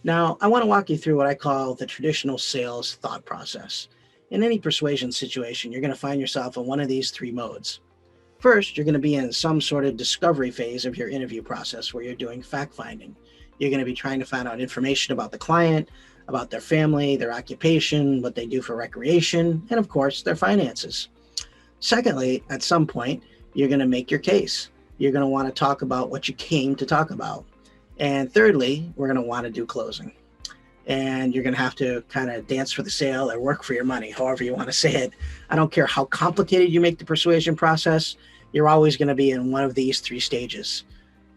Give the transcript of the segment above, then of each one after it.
Now, I want to walk you through what I call the traditional sales thought process. In any persuasion situation, you're going to find yourself in one of these three modes. First, you're going to be in some sort of discovery phase of your interview process where you're doing fact finding. You're going to be trying to find out information about the client, about their family, their occupation, what they do for recreation, and of course, their finances. Secondly, at some point, you're going to make your case. You're going to want to talk about what you came to talk about. And thirdly, we're going to want to do closing. And you're going to have to kind of dance for the sale or work for your money, however you want to say it. I don't care how complicated you make the persuasion process, you're always going to be in one of these three stages: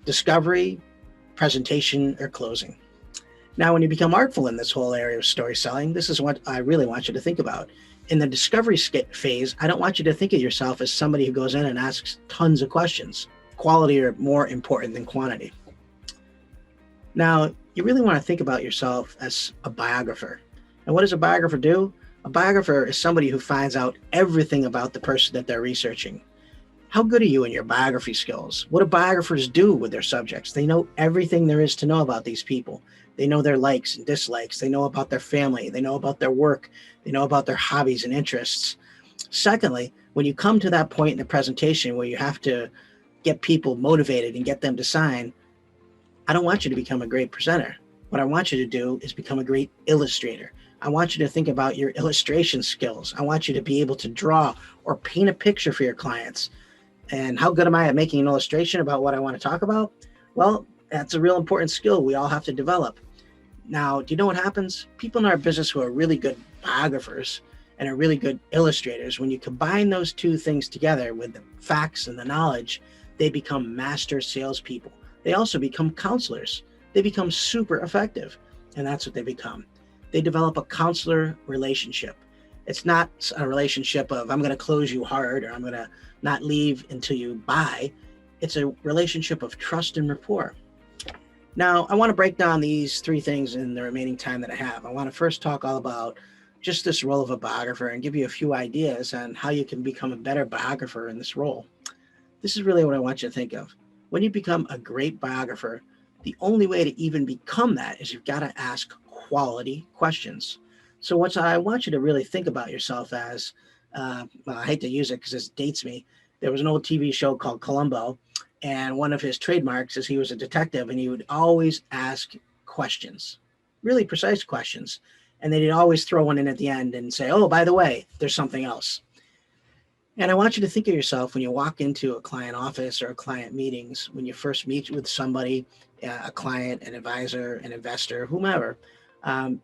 discovery, presentation, or closing. Now, when you become artful in this whole area of story selling, this is what I really want you to think about. In the discovery phase, I don't want you to think of yourself as somebody who goes in and asks tons of questions. Quality are more important than quantity. Now, you really want to think about yourself as a biographer. And what does a biographer do? A biographer is somebody who finds out everything about the person that they're researching. How good are you in your biography skills? What do biographers do with their subjects? They know everything there is to know about these people. They know their likes and dislikes. They know about their family. They know about their work. They know about their hobbies and interests. Secondly, when you come to that point in the presentation where you have to get people motivated and get them to sign, I don't want you to become a great presenter. What I want you to do is become a great illustrator. I want you to think about your illustration skills. I want you to be able to draw or paint a picture for your clients. And how good am I at making an illustration about what I want to talk about? Well, that's a real important skill we all have to develop. Now, do you know what happens? People in our business who are really good biographers and are really good illustrators, when you combine those two things together with the facts and the knowledge, they become master salespeople. They also become counselors. They become super effective, and that's what they become. They develop a counselor relationship. It's not a relationship of I'm going to close you hard or I'm going to not leave until you buy. It's a relationship of trust and rapport. Now, I want to break down these three things in the remaining time that I have. I want to first talk all about just this role of a biographer and give you a few ideas on how you can become a better biographer in this role. This is really what I want you to think of. When you become a great biographer, the only way to even become that is you've got to ask quality questions. So what I want you to really think about yourself as, well, I hate to use it because it dates me. There was an old TV show called Columbo, and one of his trademarks is he was a detective, and he would always ask questions, really precise questions. And then he'd always throw one in at the end and say, oh, by the way, there's something else. And I want you to think of yourself when you walk into a client office or a client meetings, when you first meet with somebody, a client, an advisor, an investor, whomever,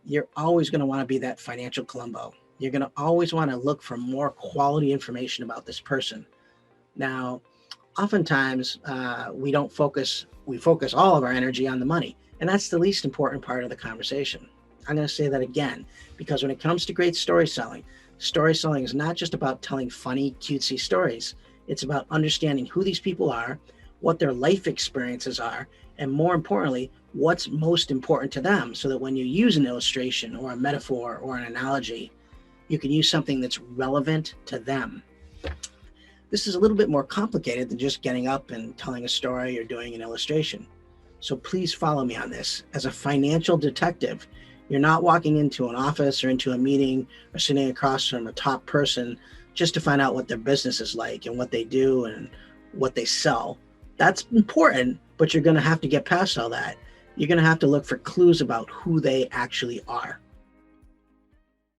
you're always going to want to be that financial Columbo. You're going to always want to look for more quality information about this person. Now, oftentimes we focus all of our energy on the money, and that's the least important part of the conversation. I'm going to say that again, because when it comes to great story selling is not just about telling funny, cutesy stories. It's about understanding who these people are, what their life experiences are, and more importantly, what's most important to them, so that when you use an illustration or a metaphor or an analogy, you can use something that's relevant to them. This is a little bit more complicated than just getting up and telling a story or doing an illustration. So please follow me on this. As a financial detective, you're not walking into an office or into a meeting or sitting across from a top person just to find out what their business is like and what they do and what they sell. That's important, but you're going to have to get past all that. You're going to have to look for clues about who they actually are.